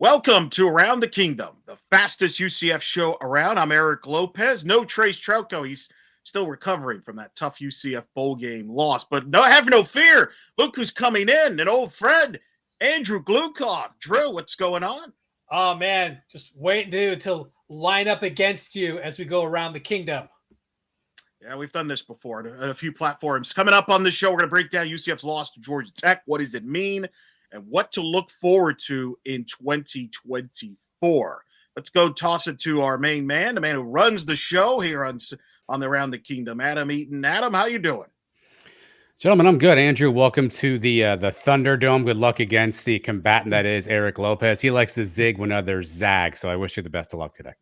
Welcome to Around the Kingdom, the fastest UCF show around. I'm Eric Lopez. No Trace Trauco. He's still recovering from that tough UCF bowl game loss. But have no fear. Look who's coming in, an old friend, Andrew Gluchov. Drew, what's going on? Oh man, just wait to line up against you as we go around the kingdom. Yeah, we've done this before on a few platforms. Coming up on this show, we're going to break down UCF's loss to Georgia Tech. What does it mean? And what to look forward to in 2024. Let's go toss it to our main man, the man who runs the show here on the Around the Kingdom, Adam Eaton. Adam, how you doing? Gentlemen, I'm good. Andrew, welcome to the Thunderdome. Good luck against the combatant that is Eric Lopez. He likes to zig when others zag, so I wish you the best of luck today.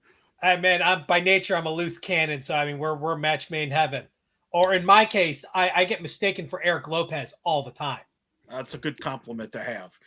Hey man, by nature I'm a loose cannon, so I mean we're match made in heaven. Or in my case, I get mistaken for Eric Lopez all the time. That's a good compliment to have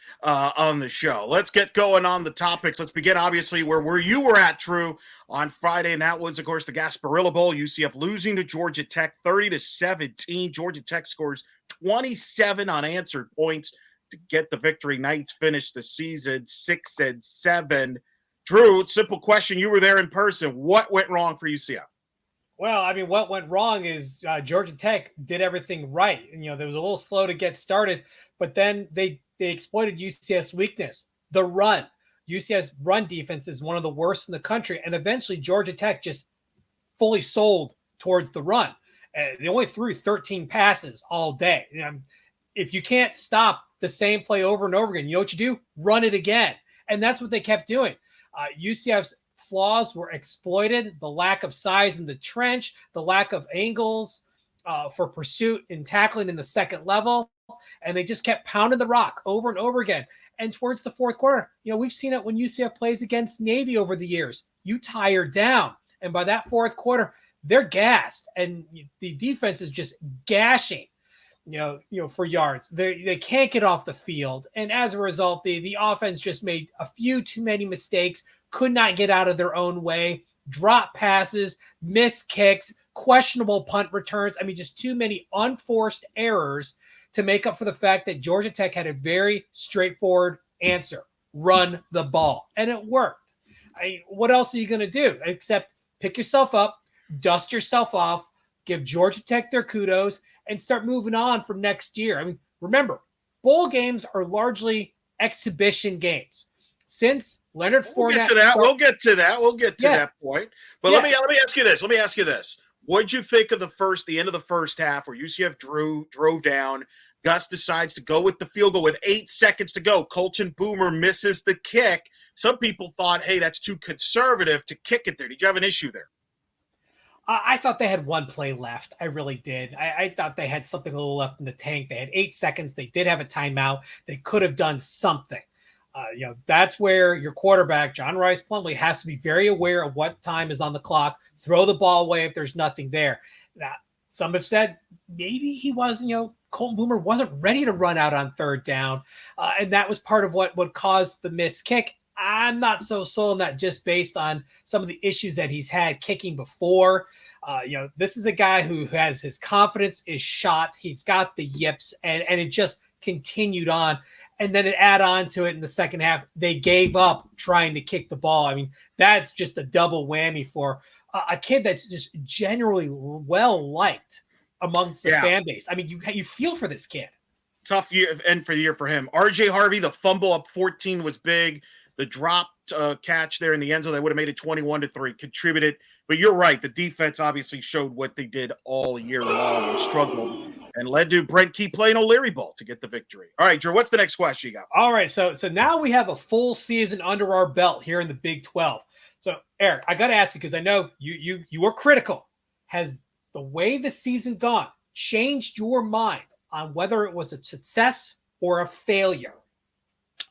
on the show. Let's get going on the topics. Let's begin, obviously, where you were at, Drew, on Friday, and that was, of course, the Gasparilla Bowl. UCF losing to Georgia Tech 30-17. Georgia Tech scores 27 unanswered points to get the victory. Knights finished the season 6-7. Drew, simple question. You were there in person. What went wrong for UCF? Well, I mean, what went wrong is Georgia Tech did everything right. And, they was a little slow to get started, but then they exploited UCF's weakness, the run. UCF's run defense is one of the worst in the country, and eventually Georgia Tech just fully sold towards the run. They only threw 13 passes all day. If you can't stop the same play over and over again, you know what you do? Run it again. And that's what they kept doing. UCF's flaws were exploited, the lack of size in the trench, the lack of angles for pursuit and tackling in the second level, and they just kept pounding the rock over and over again. And towards the fourth quarter, we've seen it when UCF plays against Navy over the years. You tire down, and by that fourth quarter, they're gassed, and the defense is just gashing. For yards, they can't get off the field, and as a result, the offense just made a few too many mistakes. Could not get out of their own way, drop passes, miss kicks, questionable punt returns. I mean, just too many unforced errors to make up for the fact that Georgia Tech had a very straightforward answer: run the ball. And it worked. What else are you going to do except pick yourself up, dust yourself off, give Georgia Tech their kudos, and start moving on for next year? I mean, remember, bowl games are largely exhibition games. Since Leonard Fournette, we'll get to that point. But let me ask you this. What'd you think of the end of the first half where UCF drove down? Gus decides to go with the field goal with 8 seconds to go. Colton Boomer misses the kick. Some people thought, hey, that's too conservative to kick it there. Did you have an issue there? I thought they had one play left. I really did. I thought they had something a little left in the tank. They had 8 seconds. They did have a timeout. They could have done something. That's where your quarterback, John Rice Plumley, has to be very aware of what time is on the clock, throw the ball away if there's nothing there. Now, some have said maybe he wasn't, Colton Boomer wasn't ready to run out on third down. And that was part of what caused the missed kick. I'm not so sold on that just based on some of the issues that he's had kicking before. This is a guy who has his confidence is shot. He's got the yips, and it just continued on. And then add on to it in the second half, they gave up trying to kick the ball. I mean, that's just a double whammy for a kid that's just generally well-liked amongst the fan base. I mean, you feel for this kid. Tough end for the year for him. RJ Harvey, the fumble up 14 was big. The dropped catch there in the end zone, they would have made it 21-3, contributed. But you're right. The defense obviously showed what they did all year long and struggled and led to Brent Key playing O'Leary ball to get the victory. All right, Drew, what's the next question you got? All right, so now we have a full season under our belt here in the Big 12. So, Eric, I got to ask you because I know you were critical. Has the way the season gone changed your mind on whether it was a success or a failure?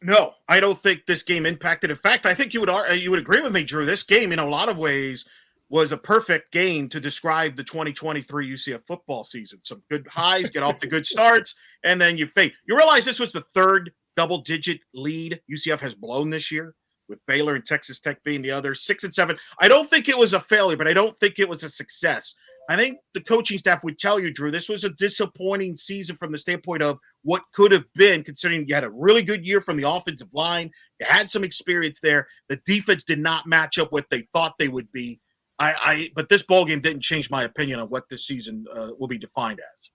No, I don't think this game impacted. In fact, I think you would agree with me, Drew. This game, in a lot of ways, was a perfect game to describe the 2023 UCF football season. Some good highs, get off to good starts, and then you fade. You realize this was the third double-digit lead UCF has blown this year, with Baylor and Texas Tech being the other 6-7. I don't think it was a failure, but I don't think it was a success. I think the coaching staff would tell you, Drew, this was a disappointing season from the standpoint of what could have been, considering you had a really good year from the offensive line. You had some experience there. The defense did not match up what they thought they would be. But this bowl game didn't change my opinion on what this season will be defined as.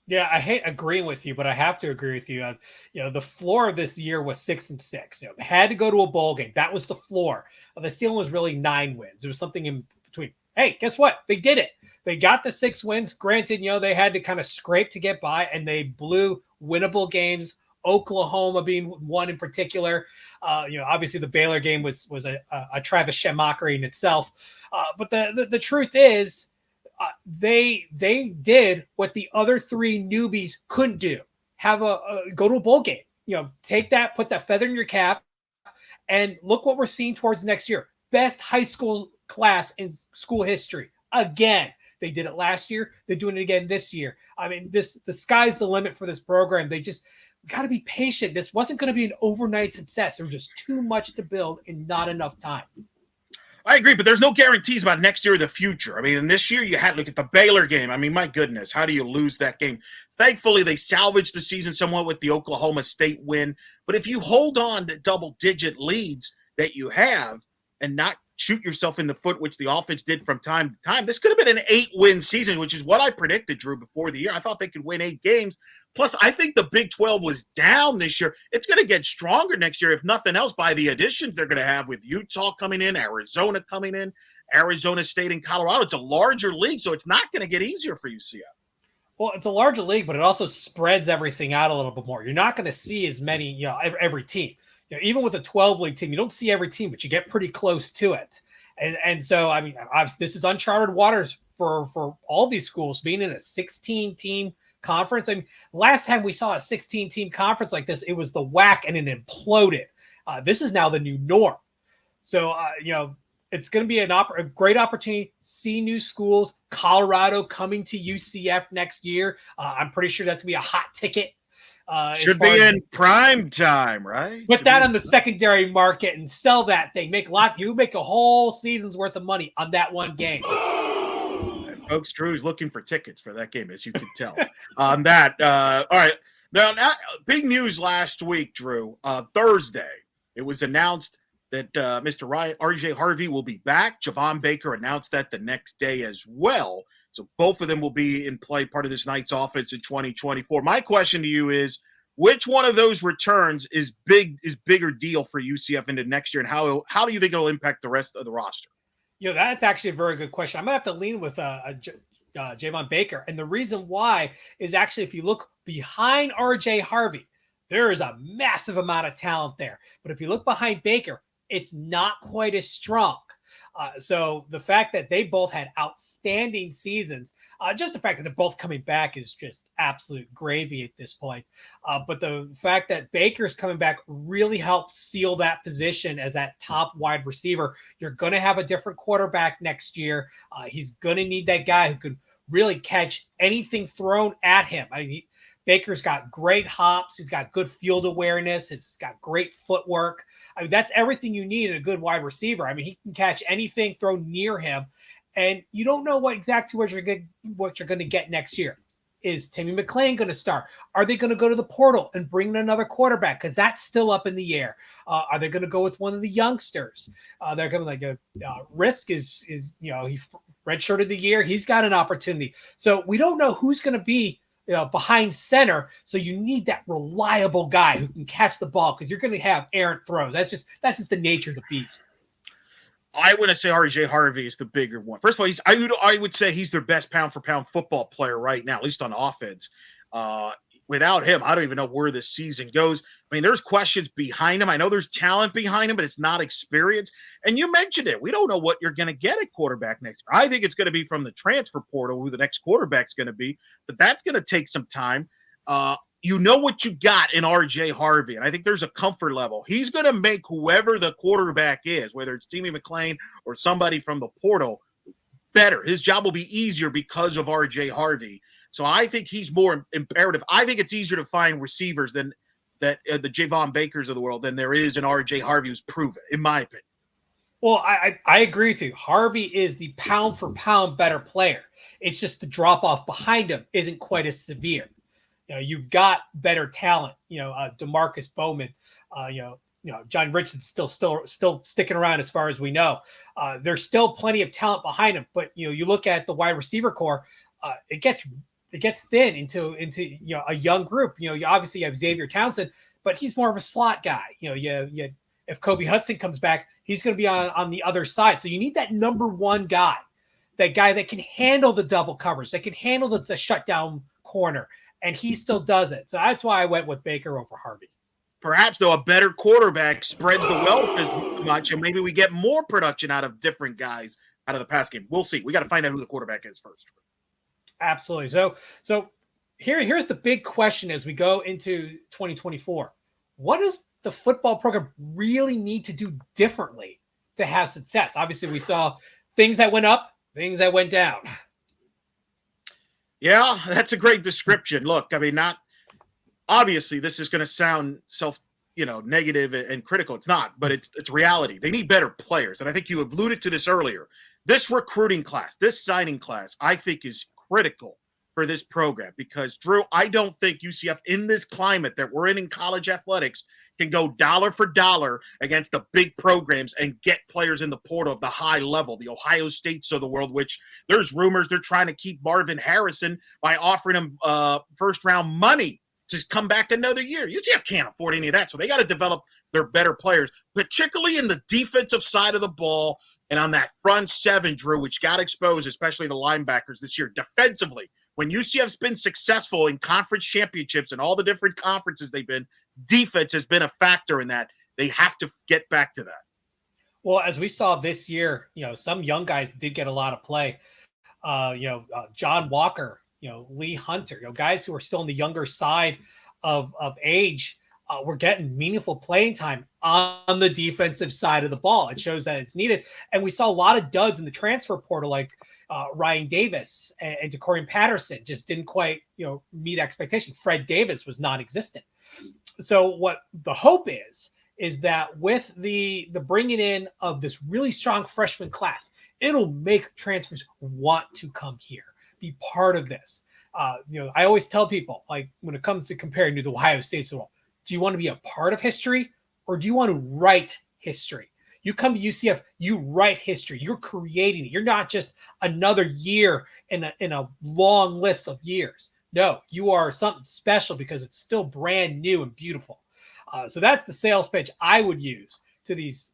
Yeah, I hate agreeing with you, but I have to agree with you. The floor of this year was 6-6. They had to go to a bowl game. That was the floor. The ceiling was really 9 wins. There was something in between. Hey, guess what? They did it. They got the 6 wins. Granted, they had to kind of scrape to get by, and they blew winnable games. Oklahoma being one in particular. Obviously the Baylor game was a Travis Shem mockery in itself. But the truth is, they did what the other 3 newbies couldn't do. Go to a bowl game. Take that, put that feather in your cap, and look what we're seeing towards next year. Best high school class in school history again. They did it last year. They're doing it again this year. I mean, the sky's the limit for this program. They just got to be patient. This wasn't going to be an overnight success. There was just too much to build in not enough time. I agree, but there's no guarantees about next year or the future. I mean, and this year you had look at the Baylor game. I mean, my goodness, how do you lose that game? Thankfully, they salvaged the season somewhat with the Oklahoma State win. But if you hold on to double-digit leads that you have and not shoot yourself in the foot, which the offense did from time to time, this could have been an 8-win season, which is what I predicted, Drew, before the year. I thought they could win 8 games. Plus, I think the Big 12 was down this year. It's going to get stronger next year, if nothing else, by the additions they're going to have with Utah coming in, Arizona coming in, Arizona State and Colorado. It's a larger league, so it's not going to get easier for UCF. Well, it's a larger league, but it also spreads everything out a little bit more. You're not going to see as many, every team. Even with a 12-league team, you don't see every team, but you get pretty close to it. And so, I mean, obviously, this is uncharted waters for all these schools being in a 16-team conference. I mean, last time we saw a 16-team conference like this, it was the WAC and it imploded. This is now the new norm. So, it's going to be a great opportunity to see new schools. Colorado coming to UCF next year. I'm pretty sure that's going to be a hot ticket. Should be in prime time, right? Put that on the secondary market and sell that thing. You make a whole season's worth of money on that one game. And folks, Drew's looking for tickets for that game, as you can tell. On that, all right. Now, big news last week, Drew. Thursday, it was announced that Mr. RJ Harvey will be back. Javon Baker announced that the next day as well. So both of them will be in play, part of this night's offense in 2024. My question to you is, which one of those returns is bigger deal for UCF into next year, and how do you think it'll impact the rest of the roster? That's actually a very good question. I'm going to have to lean with Javon Baker. And the reason why is actually if you look behind RJ Harvey, there is a massive amount of talent there. But if you look behind Baker, it's not quite as strong. So the fact that they both had outstanding seasons, just the fact that they're both coming back is just absolute gravy at this point. But the fact that Baker's coming back really helps seal that position as that top wide receiver. You're going to have a different quarterback next year. He's going to need that guy who could really catch anything thrown at him. I mean, Baker's got great hops. He's got good field awareness. He's got great footwork. I mean, that's everything you need in a good wide receiver. I mean, he can catch anything thrown near him, and you don't know what you're going to get next year. Is Timmy McClain going to start? Are they going to go to the portal and bring in another quarterback? Because that's still up in the air. Are they going to go with one of the youngsters? They're going to Risk is he redshirted the year. He's got an opportunity. So we don't know who's going to be behind center, so you need that reliable guy who can catch the ball because you're going to have errant throws. That's just the nature of the beast. I wouldn't say RJ Harvey is the bigger one. First of all, I would say he's their best pound-for-pound football player right now, at least on offense. Without him, I don't even know where this season goes. I mean, there's questions behind him. I know there's talent behind him, but it's not experience. And you mentioned it. We don't know what you're going to get at quarterback next year. I think it's going to be from the transfer portal who the next quarterback's going to be, but that's going to take some time. You know what you got in RJ Harvey, and I think there's a comfort level. He's going to make whoever the quarterback is, whether it's Timmy McClain or somebody from the portal, better. His job will be easier because of RJ Harvey. So I think he's more imperative. I think it's easier to find receivers than the Javon Bakers of the world than there is an RJ Harvey who's proven, in my opinion. Well, I agree with you. Harvey is the pound for pound better player. It's just the drop off behind him isn't quite as severe. You've got better talent. DeMarcus Bowman. John Richardson's still sticking around as far as we know. There's still plenty of talent behind him, but you look at the wide receiver core, it gets thin into a young group. You obviously have Xavier Townsend, but he's more of a slot guy. If Kobe Hudson comes back, he's going to be on the other side. So you need that number one guy, that guy that can handle the double coverage, that can handle the shutdown corner, and he still does it. So that's why I went with Baker over Harvey. Perhaps, though, a better quarterback spreads the wealth as much, and maybe we get more production out of different guys out of the pass game. We'll see. We got to find out who the quarterback is first. Absolutely. So here's the big question as we go into 2024. What does the football program really need to do differently to have success? Obviously, we saw things that went up, things that went down. Yeah, that's a great description. Look, I mean, not obviously this is going to sound negative and critical. It's not, but it's reality. They need better players. And I think you alluded to this earlier. This recruiting class, this signing class, I think is critical for this program because, Drew, I don't think UCF in this climate that we're in college athletics can go dollar for dollar against the big programs and get players in the portal of the high level, the Ohio States of the world, which there's rumors they're trying to keep Marvin Harrison by offering him first-round money to come back another year. UCF can't afford any of that, so they got to develop their better players, particularly in the defensive side of the ball and on that front seven, Drew, which got exposed, especially the linebackers this year. Defensively, when UCF's been successful in conference championships and all the different conferences they've been, defense has been a factor in that. They have to get back to that. Well, as we saw this year, some young guys did get a lot of play. John Walker, Lee Hunter, guys who are still on the younger side of age, were getting meaningful playing time on the defensive side of the ball. It shows that it's needed. And we saw a lot of duds in the transfer portal, like Ryan Davis and DeCorian Patterson just didn't quite, meet expectations. Fred Davis was non-existent. So what the hope is that with the bringing in of this really strong freshman class, it'll make transfers want to come here, be part of this. I always tell people, like, when it comes to comparing to the Ohio State's world, do you want to be a part of history or do you want to write history? You come to UCF, you write history. You're creating it. You're not just another year in a long list of years. No, you are something special because it's still brand new and beautiful. So that's the sales pitch I would use to these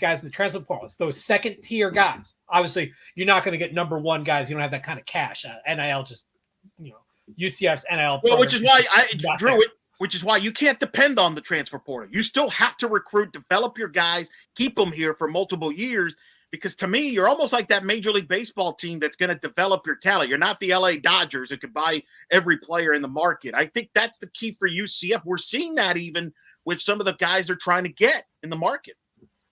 guys in the transfer portal. It's those second tier guys. Obviously, you're not going to get number one guys. You don't have that kind of cash. NIL just, UCF's NIL. Well, which is why which is why you can't depend on the transfer portal. You still have to recruit, develop your guys, keep them here for multiple years. Because to me, you're almost like that Major League Baseball team that's going to develop your talent. You're not the LA Dodgers that could buy every player in the market. I think that's the key for UCF. We're seeing that even with some of the guys they're trying to get in the market.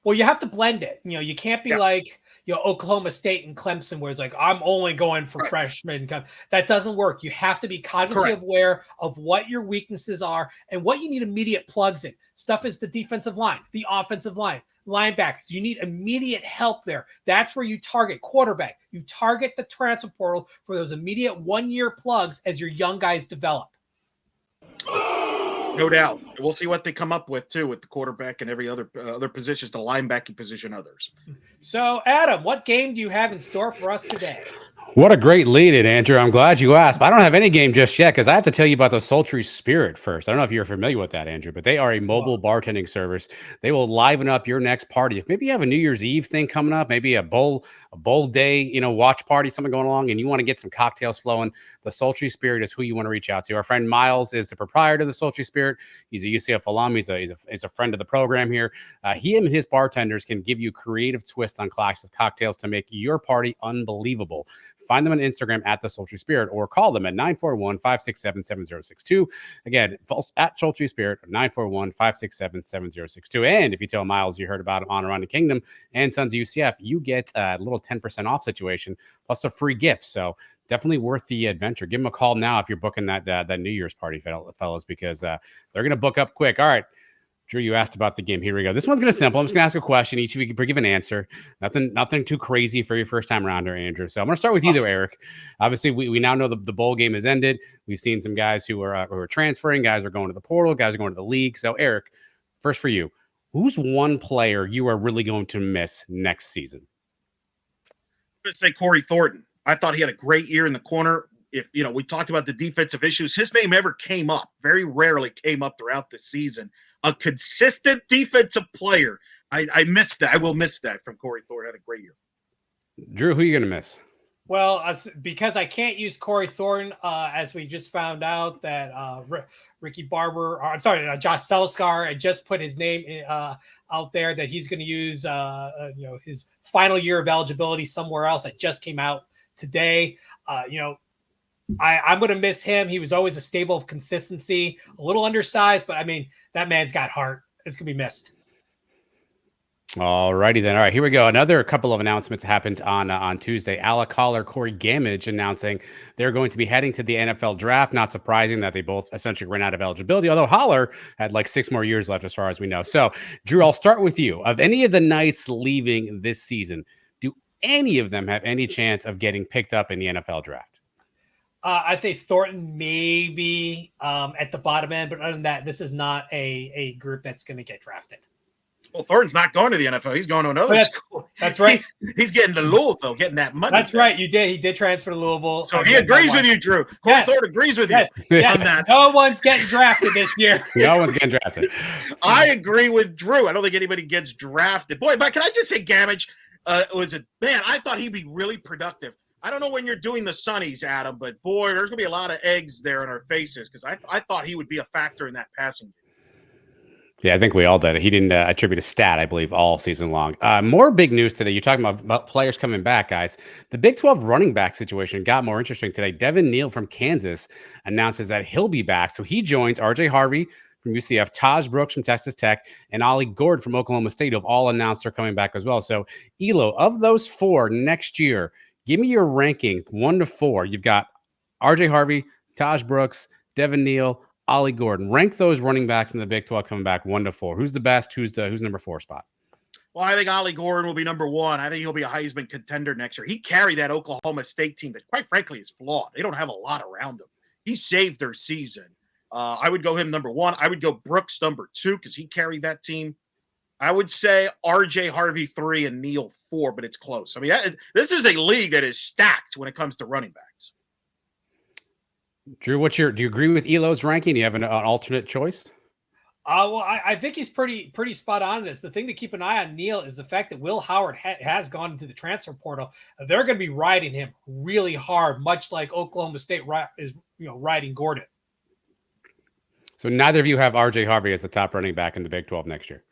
Well, you have to blend it. You can't be like Oklahoma State and Clemson, where it's like, I'm only going for freshmen. That doesn't work. You have to be consciously aware of what your weaknesses are and what you need immediate plugs in. Stuff is the defensive line, the offensive line, linebackers. You need immediate help there. That's where you target quarterback. You target the transfer portal for those immediate 1 year plugs as your young guys develop. No doubt. We'll see what they come up with, too, with the quarterback and every other positions, the linebacking position, others. So, Adam, what game do you have in store for us today? What a great lead-in, Andrew. I'm glad you asked. I don't have any game just yet because I have to tell you about the Sultry Spirit first. I don't know if you're familiar with that, Andrew, but they are a mobile bartending service. They will liven up your next party. If maybe you have a New Year's Eve thing coming up, maybe a bowl day, watch party, something going along, and you want to get some cocktails flowing, the Sultry Spirit is who you want to reach out to. Our friend Miles is the proprietor of the Sultry Spirit. He's a UCF alum. He's a friend of the program here. He and his bartenders can give you creative twists on classic cocktails to make your party unbelievable. Find them on Instagram at The Sultry Spirit or call them at 941-567-7062. Again, at Sultry Spirit, 941-567-7062. And if you tell Miles you heard about it on Around the Kingdom and Sons of UCF, you get a little 10% off situation plus a free gift. So definitely worth the adventure. Give them a call now if you're booking that New Year's party, fellas, because they're going to book up quick. All right. Drew, you asked about the game. Here we go. This one's going to simple. I'm just going to ask a question. Each of you can give an answer. Nothing too crazy for your first time around here, Andrew. So I'm going to start with you, though, Eric. Obviously, we now know the bowl game has ended. We've seen some guys who are transferring. Guys are going to the portal. Guys are going to the league. So, Eric, first for you, who's one player you are really going to miss next season? I'm going to say Corey Thornton. I thought he had a great year in the corner. If we talked about the defensive issues, his name ever came up. Very rarely came up throughout the season. A consistent defensive player. I missed that. I will miss that from Corey Thornton. Had a great year. Drew, who are you going to miss? Well, because I can't use Corey Thornton, as we just found out that Ricky Barber, Josh Selskar had just put his name out there that he's going to use, his final year of eligibility somewhere else. That just came out today. I'm going to miss him. He was always a staple of consistency, a little undersized, but I mean, that man's got heart. It's going to be missed. All righty then. All right, here we go. Another couple of announcements happened on Tuesday. Alec Holler, Corey Gamage announcing they're going to be heading to the NFL draft. Not surprising that they both essentially ran out of eligibility, although Holler had like 6 more years left as far as we know. So, Drew, I'll start with you. Of any of the Knights leaving this season, do any of them have any chance of getting picked up in the NFL draft? I say Thornton maybe at the bottom end, but other than that, this is not a group that's going to get drafted. Well, Thornton's not going to the NFL. He's going to another school. That's right. He's getting to Louisville, getting that money. That's right. You did. He did transfer to Louisville. So he agrees with you, Drew. Corey Thornton agrees with you on that. No one's getting drafted this year. No one's getting drafted. I agree with Drew. I don't think anybody gets drafted. Boy, but can I just say Gamage I thought he'd be really productive. I don't know when you're doing the Sunnies, Adam, but boy, there's going to be a lot of eggs there in our faces because I thought he would be a factor in that passing game. Yeah, I think we all did. He didn't attribute a stat, I believe, all season long. More big news today. You're talking about players coming back, guys. The Big 12 running back situation got more interesting today. Devin Neal from Kansas announces that he'll be back. So he joins R.J. Harvey from UCF, Taj Brooks from Texas Tech, and Ollie Gordon from Oklahoma State have all announced they're coming back as well. So, Elo, of those 4 next year, give me your ranking 1 to 4. You've got R.J. Harvey, Taj Brooks, Devin Neal, Ollie Gordon. Rank those running backs in the Big 12 coming back 1 to 4. Who's the best? Who's number 4 spot? Well, I think Ollie Gordon will be number 1. I think he'll be a Heisman contender next year. He carried that Oklahoma State team that, quite frankly, is flawed. They don't have a lot around them. He saved their season. I would go him number 1. I would go Brooks number 2 because he carried that team. I would say R.J. Harvey 3 and Neal 4, but it's close. I mean, this is a league that is stacked when it comes to running backs. Drew, do you agree with Elo's ranking? Do you have an alternate choice? Well, I think he's pretty spot on this. The thing to keep an eye on Neal is the fact that Will Howard has gone into the transfer portal. They're going to be riding him really hard, much like Oklahoma State is riding Gordon. So neither of you have R.J. Harvey as the top running back in the Big 12 next year.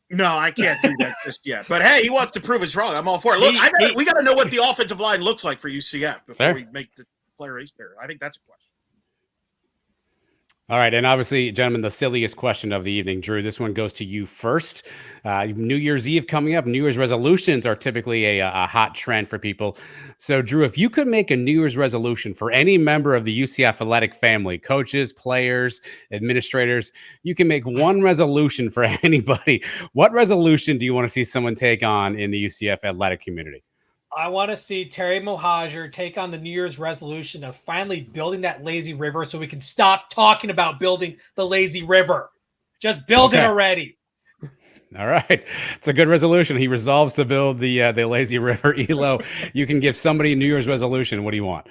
No, I can't do that just yet. But hey, he wants to prove us wrong. I'm all for it. Look, we got to know what the offensive line looks like for UCF before we make the declaration there. I think that's a question. All right, and obviously, gentlemen, the silliest question of the evening. Drew, this one goes to you first. New Year's Eve coming up. New Year's resolutions are typically a hot trend for people. So, Drew, if you could make a New Year's resolution for any member of the UCF Athletic family, coaches, players, administrators, you can make one resolution for anybody. What resolution do you want to see someone take on in the UCF Athletic community? I want to see Terry Mohajir take on the New Year's resolution of finally building that lazy river so we can stop talking about building the lazy river. Just build it already. All right. It's a good resolution. He resolves to build the lazy river. Elo, you can give somebody a New Year's resolution. What do you want?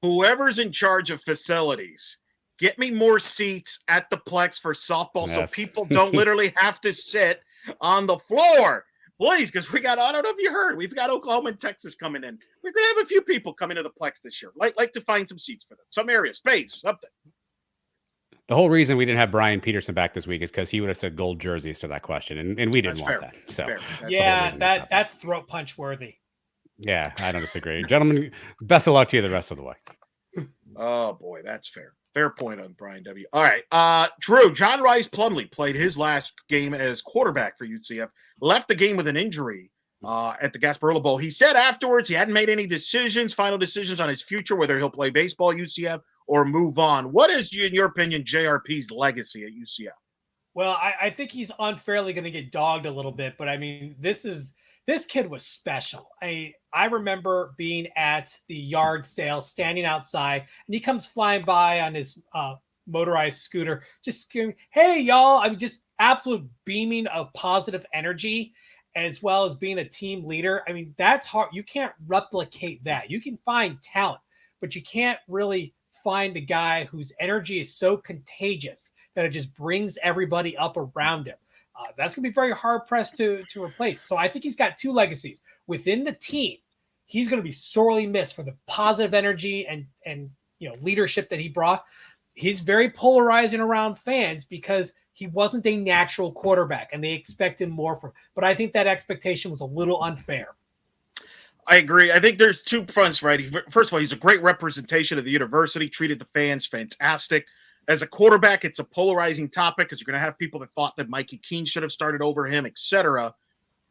Whoever's in charge of facilities, get me more seats at the Plex for softball so people don't literally have to sit on the floor. Please, because I don't know if you heard, we've got Oklahoma and Texas coming in. We're going to have a few people coming to the Plex this year. Like to find some seats for them, some area, space, something. The whole reason we didn't have Brian Peterson back this week is because he would have said gold jerseys to that question, and we didn't want that. So that's throat punch worthy. Yeah, I don't disagree. Gentlemen, best of luck to you the rest of the way. Oh, boy, that's fair. Fair point on Brian W. All right. Drew, John Rice Plumley played his last game as quarterback for UCF, left the game with an injury at the Gasparilla Bowl. He said afterwards he hadn't made any final decisions on his future, whether he'll play baseball at UCF or move on. What is, in your opinion, JRP's legacy at UCF? Well, I think he's unfairly going to get dogged a little bit, but I mean, this kid was special. I remember being at the yard sale, standing outside, and he comes flying by on his motorized scooter, just screaming, "Hey, y'all!" I mean, just absolute beaming of positive energy, as well as being a team leader. I mean, that's hard. You can't replicate that. You can find talent, but you can't really find a guy whose energy is so contagious that it just brings everybody up around him. That's going to be very hard pressed to replace. So I think he's got two legacies within the team. He's going to be sorely missed for the positive energy and leadership that he brought. He's very polarizing around fans because he wasn't a natural quarterback and they expected more from him. But I think that expectation was a little unfair. I agree. I think there's two fronts, right? First of all, he's a great representation of the university, treated the fans fantastic. As a quarterback, it's a polarizing topic because you're going to have people that thought that Mikey Keene should have started over him, etc.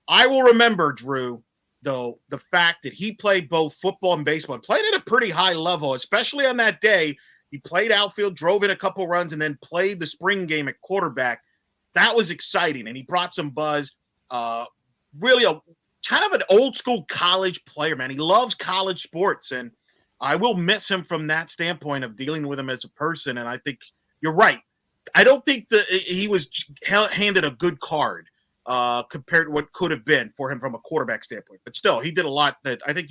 I will remember, Drew, though, the fact that he played both football and baseball and played at a pretty high level, especially on that day. He played outfield, drove in a couple runs, and then played the spring game at quarterback. That was exciting, and he brought some buzz. Really a kind of an old school college player, man. He loves college sports, and I will miss him from that standpoint of dealing with him as a person. And I think you're right. I don't think that he was handed a good card compared to what could have been for him from a quarterback standpoint. But still, he did a lot that I think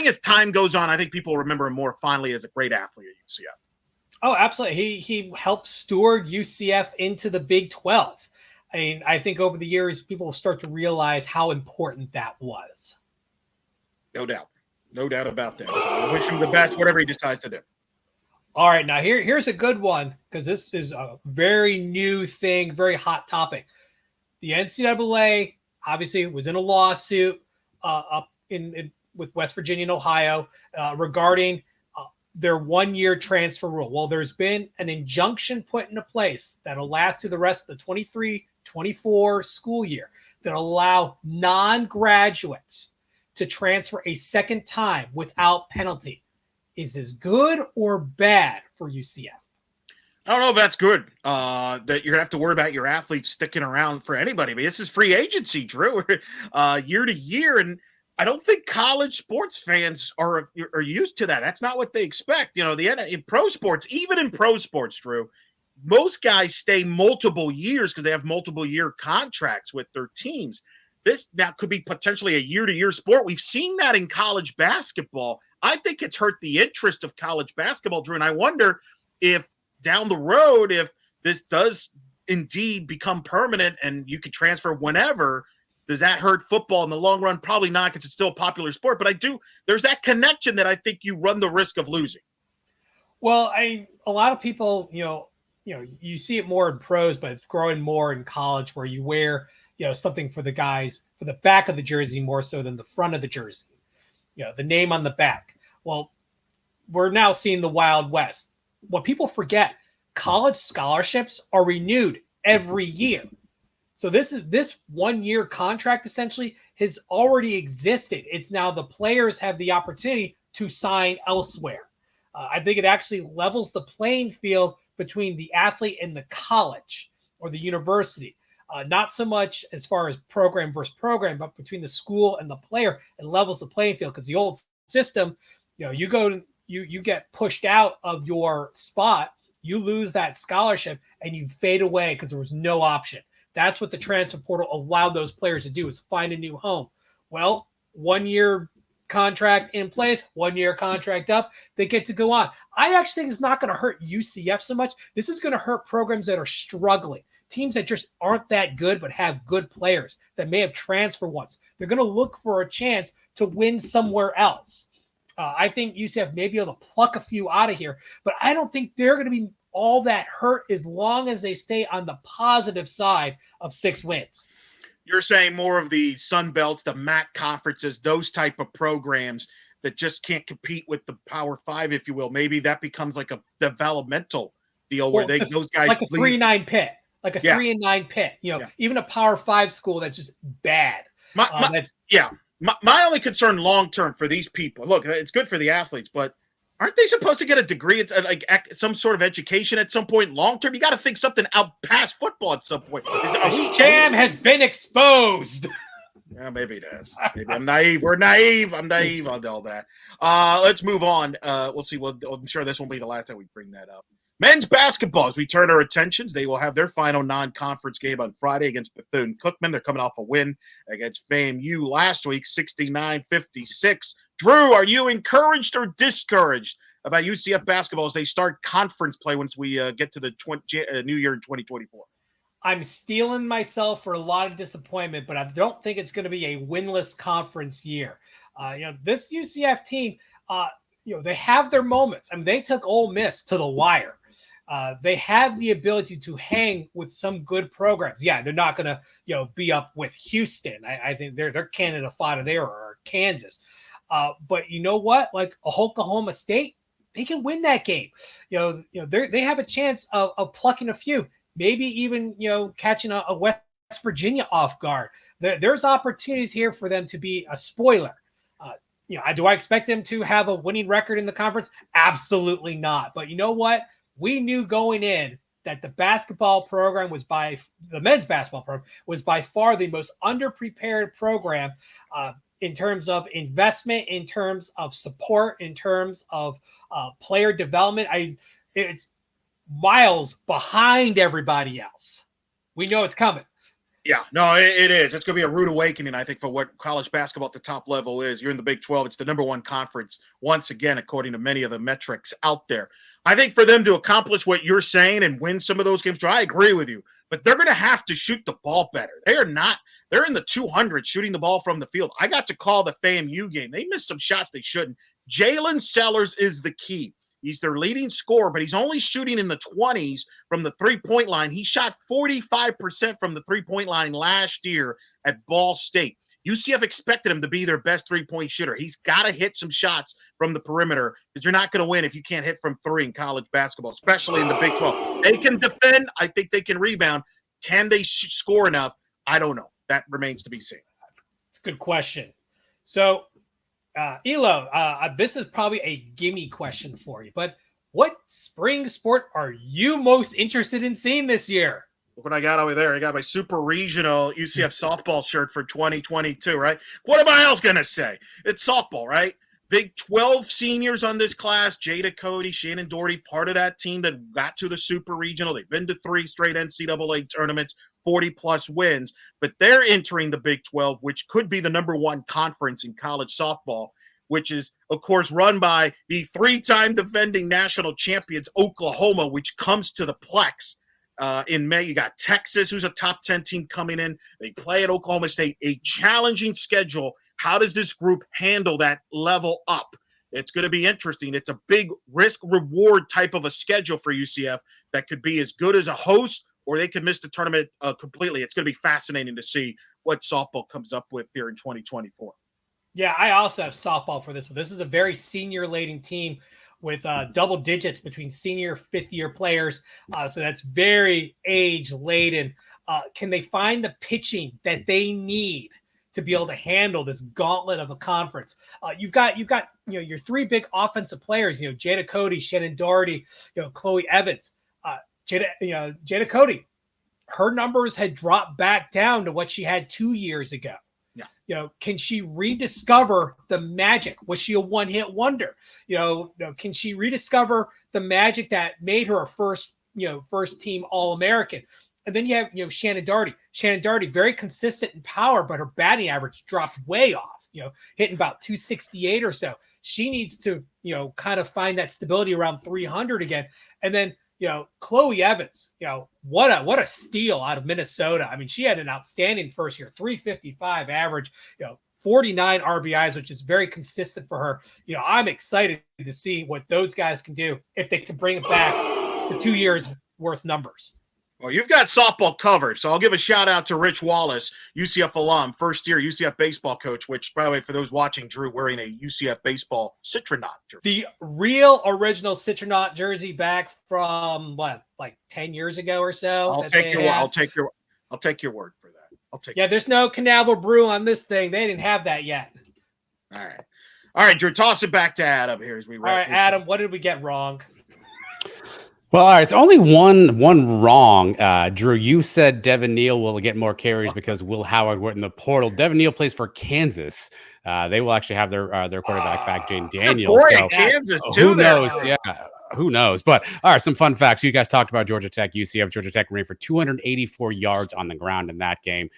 as time goes on, I think people remember him more fondly as a great athlete at UCF. Oh, absolutely. He helped steward UCF into the Big 12. I mean, I think over the years, people will start to realize how important that was. No doubt. No doubt about that. So I wish him the best, whatever he decides to do. All right, now here's a good one because this is a very new thing, very hot topic. The NCAA obviously was in a lawsuit up with West Virginia and Ohio regarding their 1-year transfer rule. Well, there's been an injunction put into place that'll last through the rest of the 23-24 school year that allow non-graduates to transfer a second time without penalty. Is this good or bad for UCF? I don't know if that's good, that you're going to have to worry about your athletes sticking around for anybody. I mean, this is free agency, Drew, year to year. And I don't think college sports fans are used to that. That's not what they expect. You know, in pro sports, even in pro sports, Drew, most guys stay multiple years because they have multiple year contracts with their teams. This now could be potentially a year-to-year sport. We've seen that in college basketball. I think it's hurt the interest of college basketball, Drew. And I wonder if down the road, if this does indeed become permanent and you could transfer whenever, does that hurt football in the long run? Probably not, because it's still a popular sport. But there's that connection that I think you run the risk of losing. Well, a lot of people, you see it more in pros, but it's growing more in college where you wear, something for the guys for the back of the jersey more so than the front of the jersey, the name on the back. Well, we're now seeing the Wild West. What people forget, college scholarships are renewed every year. So this 1-year contract essentially has already existed. It's now the players have the opportunity to sign elsewhere. I think it actually levels the playing field between the athlete and the college or the university. Not so much as far as program versus program, but between the school and the player, it levels the playing field. Because the old system, you get pushed out of your spot, you lose that scholarship, and you fade away because there was no option. That's what the transfer portal allowed those players to do, is find a new home. Well, 1-year contract in place, 1-year contract up, they get to go on. I actually think it's not going to hurt UCF so much. This is going to hurt programs that are struggling. Teams that just aren't that good but have good players that may have transferred once. They're going to look for a chance to win somewhere else. I think UCF may be able to pluck a few out of here, but I don't think they're going to be all that hurt as long as they stay on the positive side of 6 wins. You're saying more of the Sun Belts, the MAC conferences, those type of programs that just can't compete with the Power 5, if you will. Maybe that becomes like a developmental deal where those guys like a 3-9 Pitt. Like a 3-9 Pitt, even a Power 5 school that's just bad. My only concern long term for these people. Look, it's good for the athletes, but Aren't they supposed to get a degree? It's like some sort of education at some point. Long term, you got to think something out past football at some point. Sham has been exposed. Yeah, maybe it has. Maybe I'm naive. We're naive. I'm naive on all that. Let's move on. We'll see. I'm sure this won't be the last time we bring that up. Men's basketball, as we turn our attentions, they will have their final non-conference game on Friday against Bethune-Cookman. They're coming off a win against FAMU last week, 69-56. Drew, are you encouraged or discouraged about UCF basketball as they start conference play once we get to the new year in 2024? I'm stealing myself for a lot of disappointment, but I don't think it's going to be a winless conference year. This UCF team, they have their moments. I mean, they took Ole Miss to the wire. They have the ability to hang with some good programs. Yeah, they're not going to, be up with Houston. I think they're Canada fodder there or Kansas. But you know what? Like Oklahoma State, they can win that game. They have a chance of plucking a few. Maybe even, catching a West Virginia off guard. There's opportunities here for them to be a spoiler. Do I expect them to have a winning record in the conference? Absolutely not. But you know what? We knew going in that the men's basketball program was by far the most underprepared program in terms of investment, in terms of support, in terms of player development. It's miles behind everybody else. We know it's coming. Yeah, no, it is. It's going to be a rude awakening, I think, for what college basketball at the top level is. You're in the Big 12. It's the number one conference, once again, according to many of the metrics out there. I think for them to accomplish what you're saying and win some of those games, I agree with you, but they're going to have to shoot the ball better. They're in the 200s shooting the ball from the field. I got to call the FAMU game. They missed some shots they shouldn't. Jalen Sellers is the key. He's their leading scorer, but he's only shooting in the 20s from the three-point line. He shot 45% from the three-point line last year at Ball State. UCF expected him to be their best three-point shooter. He's got to hit some shots from the perimeter because you're not going to win if you can't hit from three in college basketball, especially in the Big 12. They can defend. I think they can rebound. Can they score enough? I don't know. That remains to be seen. It's a good question. So, Elo, this is probably a gimme question for you, but what spring sport are you most interested in seeing this year? Look what I got over there. I got my super regional UCF softball shirt for 2022, right? What am I else going to say? It's softball, right? Big 12 seniors on this class. Jada Cody, Shannon Doherty, part of that team that got to the super regional. They've been to 3 straight NCAA tournaments, 40-plus wins. But they're entering the Big 12, which could be the number one conference in college softball, which is, of course, run by the 3-time defending national champions, Oklahoma, which comes to the Plex in May. You got Texas, who's a top 10 team coming in. They play at Oklahoma State, a challenging schedule. How does this group handle that level up? It's going to be interesting. It's a big risk-reward type of a schedule for UCF that could be as good as a host, or they could miss the tournament completely. It's going to be fascinating to see what softball comes up with here in 2024. Yeah, I also have softball for this one. This is a very senior-laden team with double digits between senior, fifth-year players. So that's very age-laden. Can they find the pitching that they need to be able to handle this gauntlet of a conference? You've got your 3 big offensive players. Jada Cody, Shannon Doherty, Chloe Evans. Jada Cody, her numbers had dropped back down to what she had 2 years ago. Yeah. Can she rediscover the magic? Was she a one-hit wonder? Can she rediscover the magic that made her a first team All-American? And then you have, Shannon Doherty. Shannon Doherty, very consistent in power, but her batting average dropped way off, hitting about 268 or so. She needs to, kind of find that stability around 300 again. And then, Chloe Evans, what a steal out of Minnesota. I mean, she had an outstanding first year, 355 average, 49 RBIs, which is very consistent for her. I'm excited to see what those guys can do if they can bring it back to 2 years worth numbers. Well, you've got softball covered, so I'll give a shout-out to Rich Wallace, UCF alum, first-year UCF baseball coach, which, by the way, for those watching, Drew wearing a UCF baseball Citronaut jersey. The real original Citronaut jersey back from, 10 years ago or so? I'll take your word for that. There's no Canaveral Brew on this thing. They didn't have that yet. All right. All right, Drew, toss it back to Adam here as we All right, Adam, what did we get wrong? Well, all right, it's only one wrong. Drew, you said Devin Neal will get more carries because Will Howard went in the portal. Devin Neal plays for Kansas. They will actually have their quarterback back, Jane Daniels. Boy, So Kansas too. who knows? Yeah, who knows? But all right, some fun facts. You guys talked about Georgia Tech, UCF. Georgia Tech ran for 284 yards on the ground in that game.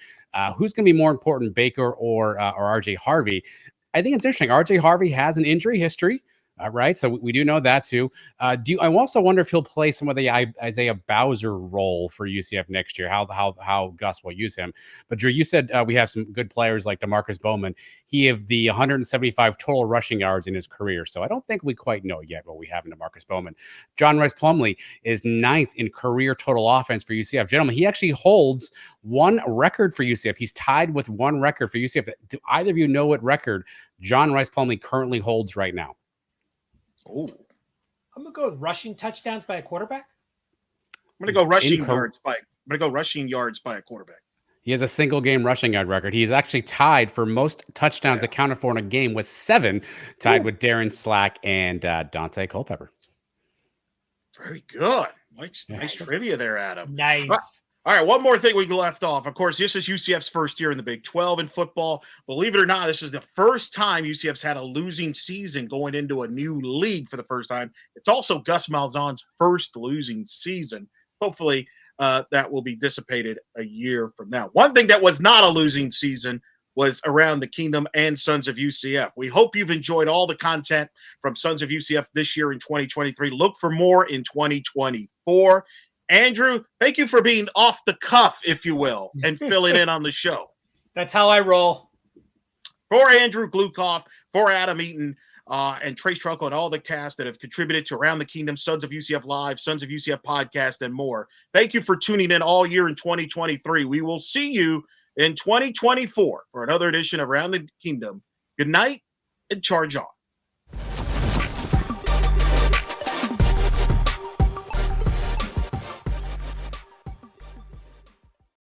Who's going to be more important, Baker or RJ Harvey? I think it's interesting. RJ Harvey has an injury history. Right. So we do know that too. I also wonder if he'll play some of the Isaiah Bowser role for UCF next year, how Gus will use him. But Drew, you said we have some good players like DeMarcus Bowman. He have the 175 total rushing yards in his career. So I don't think we quite know yet what we have in DeMarcus Bowman. John Rice Plumley is 9th in career total offense for UCF. Gentlemen, he actually holds one record for UCF. He's tied with one record for UCF. Do either of you know what record John Rice Plumley currently holds right now? Oh, I'm gonna go with rushing touchdowns by a quarterback. I'm gonna go rushing yards by a quarterback. He has a single game rushing yard record. He's actually tied for most touchdowns accounted for in a game with 7, tied with Darren Slack and Dante Culpepper. Very good. Nice trivia there, Adam. Nice. All right, one more thing we left off. Of course, this is UCF's first year in the Big 12 in football. Believe it or not, this is the first time UCF's had a losing season going into a new league for the first time. It's also Gus Malzahn's first losing season. Hopefully, that will be dissipated a year from now. One thing that was not a losing season was Around the Kingdom and Sons of UCF. We hope you've enjoyed all the content from Sons of UCF this year in 2023. Look for more in 2024. Andrew, thank you for being off the cuff, if you will, and filling in on the show. That's how I roll. For Andrew Gluchov, for Adam Eaton, and Trace Truckle, and all the cast that have contributed to Around the Kingdom, Sons of UCF Live, Sons of UCF Podcast, and more. Thank you for tuning in all year in 2023. We will see you in 2024 for another edition of Around the Kingdom. Good night and charge on.